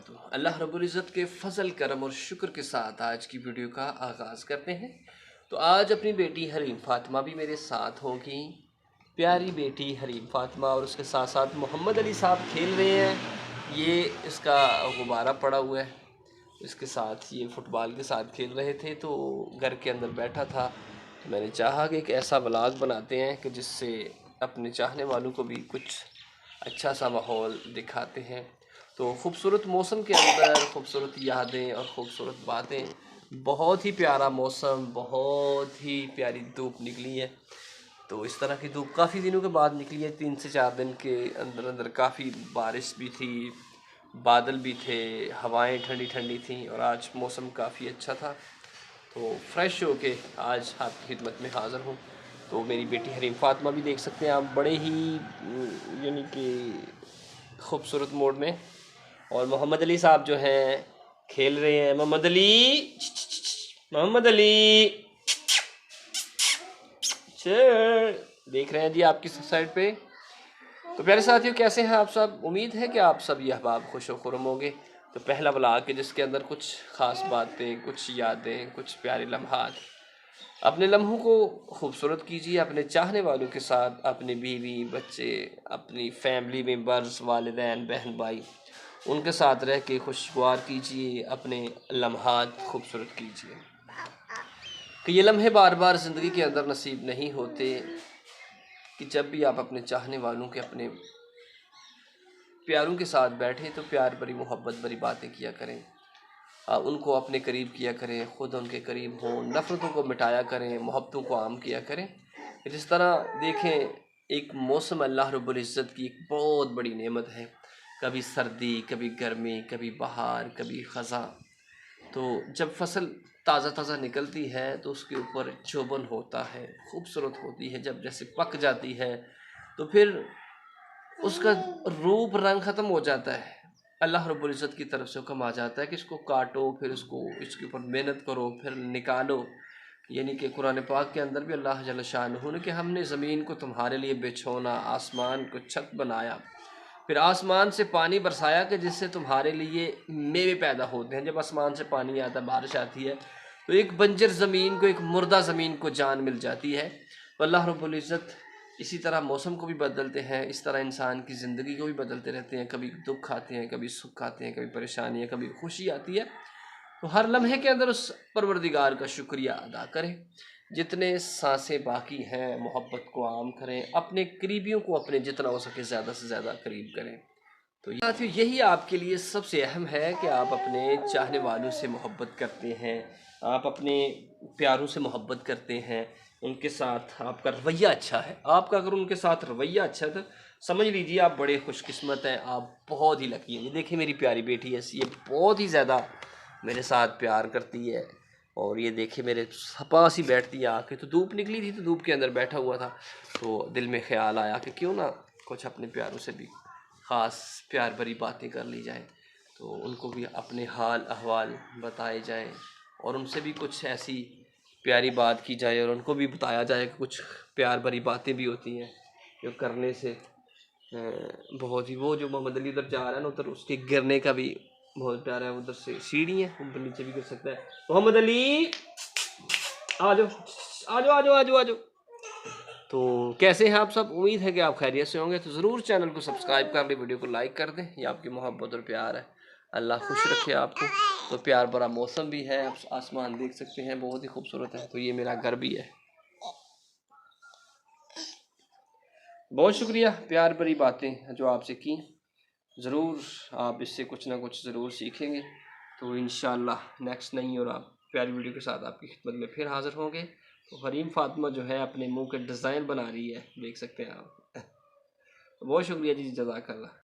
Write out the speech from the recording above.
वबरकातुहू। अल्लाह रब्बुल इज़्ज़त के फ़ज़ल करम और शुक्र के साथ आज की वीडियो का आगाज़ करते हैं। तो आज अपनी बेटी हरीम फ़ातिमा भी मेरे साथ होगी। प्यारी बेटी हरीम फ़ातिमा और उसके साथ साथ मोहम्मद अली साहब खेल रहे हैं। ये इसका गुब्बारा पड़ा हुआ है, इसके साथ ये फ़ुटबॉल के साथ खेल रहे थे। तो घर के अंदर बैठा था तो मैंने चाहा कि एक ऐसा व्लॉग बनाते हैं कि जिससे अपने चाहने वालों को भी कुछ अच्छा सा माहौल दिखाते हैं। तो ख़ूबसूरत मौसम के अंदर ख़ूबसूरत यादें और ख़ूबसूरत बातें, बहुत ही प्यारा मौसम, बहुत ही प्यारी धूप निकली है। तो इस तरह की धूप काफ़ी दिनों के बाद निकली है, 3 से 4 दिन के अंदर अंदर काफ़ी बारिश भी थी, बादल भी थे, हवाएं ठंडी ठंडी थीं और आज मौसम काफ़ी अच्छा था। तो फ्रेश होके आज आपकी खिदमत में हाज़िर हूँ। तो मेरी बेटी हरीम फ़ातिमा भी देख सकते हैं आप, बड़े ही यानी कि खूबसूरत मोड में, और मोहम्मद अली साहब जो हैं खेल रहे हैं। मोहम्मद अली, मोहम्मद अली देख रहे हैं जी आपकी साइड पे। तो प्यारे साथियों, कैसे हैं आप सब? उम्मीद है कि आप सब ये अहबाब खुश व खुर्म होंगे। तो पहला व्लॉग है जिसके अंदर कुछ ख़ास बातें, कुछ यादें, कुछ प्यारे लम्हात, अपने लम्हों को खूबसूरत कीजिए अपने चाहने वालों के साथ, अपने बीवी बच्चे, अपनी फैमिली मेम्बर्स, वालिदैन, बहन भाई, उनके साथ रह के खुशगवार कीजिए, अपने लम्हात खूबसूरत कीजिए। कि ये लम्हे बार बार ज़िंदगी के अंदर नसीब नहीं होते कि जब भी आप अपने चाहने वालों के, अपने प्यारों के साथ बैठें तो प्यार भरी, मोहब्बत भरी बातें किया करें, उनको अपने करीब किया करें, ख़ुद उनके करीब हों, नफ़रतों को मिटाया करें, मोहब्बतों को आम किया करें। जिस तरह देखें, एक मौसम अल्लाह रब्बुल इज़्ज़त की एक बहुत बड़ी नेमत है। कभी सर्दी, कभी गर्मी, कभी बहार, कभी ख़ज़ां। तो जब फसल ताज़ा ताज़ा निकलती है तो उसके ऊपर चोबन होता है, खूबसूरत होती है। जब जैसे पक जाती है तो फिर उसका रूप रंग ख़त्म हो जाता है। अल्लाह रब्बुल इज़्ज़त की तरफ से हुक्म आ जाता है कि इसको काटो, फिर इसको, इसके ऊपर मेहनत करो, फिर निकालो। यानी कि कुरान पाक के अंदर भी अल्लाह जल्ल शानुहु ने कि हमने ज़मीन को तुम्हारे लिए बिछोना, आसमान को छत बनाया, फिर आसमान से पानी बरसाया कि जिससे तुम्हारे लिए मेवे पैदा होते हैं। जब आसमान से पानी आता है, बारिश आती है, तो एक बंजर ज़मीन को, एक मुर्दा ज़मीन को जान मिल जाती है। तो अल्लाह रब्बुल इज़्ज़त इसी तरह मौसम को भी बदलते हैं, इस तरह इंसान की ज़िंदगी को भी बदलते रहते हैं। कभी दुख आते हैं, कभी सुख आते हैं, कभी परेशानियाँ, कभी खुशी आती है। तो हर लम्हे के अंदर उस परवरदिगार का शुक्रिया अदा करें। जितने सांसें बाकी हैं, मोहब्बत को आम करें, अपने करीबियों को अपने जितना हो सके ज़्यादा से ज़्यादा करीब करें। तो साथियों, यही आपके लिए सबसे अहम है कि आप अपने चाहने वालों से मोहब्बत करते हैं, आप अपने प्यारों से मोहब्बत करते हैं, उनके साथ आपका रवैया अच्छा है। आपका अगर उनके साथ रवैया अच्छा है तो समझ लीजिए आप बड़े खुशकिस्मत हैं, आप बहुत ही लकी हैं। ये देखिए मेरी प्यारी बेटी है, ये बहुत ही ज़्यादा मेरे साथ प्यार करती है। और ये देखिए मेरे पास ही बैठती है आके। तो धूप निकली थी तो धूप के अंदर बैठा हुआ था, तो दिल में ख्याल आया कि क्यों ना कुछ अपने प्यारों से भी ख़ास प्यार भरी बातें कर ली जाए, तो उनको भी अपने हाल अहवाल बताए जाएं और उनसे भी कुछ ऐसी प्यारी बात की जाए और उनको भी बताया जाए कि कुछ प्यार भरी बातें भी होती हैं जो करने से बहुत ही, वो जो मोहम्मद अली उधर जा रहा है ना, उधर उसके गिरने का भी बहुत प्यारा है। उधर से सीढ़ी है, ऊपर नीचे भी गिर सकता है। मोहम्मद अली आ जाओ, आ जाओ, आ जाओ, आ जाओ, आ जाओ। तो कैसे हैं आप सब? उम्मीद है कि आप खैरियत से होंगे। तो ज़रूर चैनल को सब्सक्राइब कर लें, वीडियो को लाइक कर दें। ये आपकी मोहब्बत और प्यार है। अल्लाह खुश रखे आपको। तो प्यार भरा मौसम भी है, आप आसमान देख सकते हैं, बहुत ही खूबसूरत है। तो ये मेरा घर भी है। बहुत शुक्रिया प्यार भरी बातें जो आपसे की। ज़रूर आप इससे कुछ ना कुछ ज़रूर सीखेंगे। तो इंशाअल्लाह नेक्स्ट नई और आप प्यारी वीडियो के साथ आपकी खिदमत में फिर हाज़िर होंगे। तो हरीम फ़ातिमा जो है अपने मुंह के डिज़ाइन बना रही है, देख सकते हैं आप। बहुत शुक्रिया जी, जज़ाकल्लाह।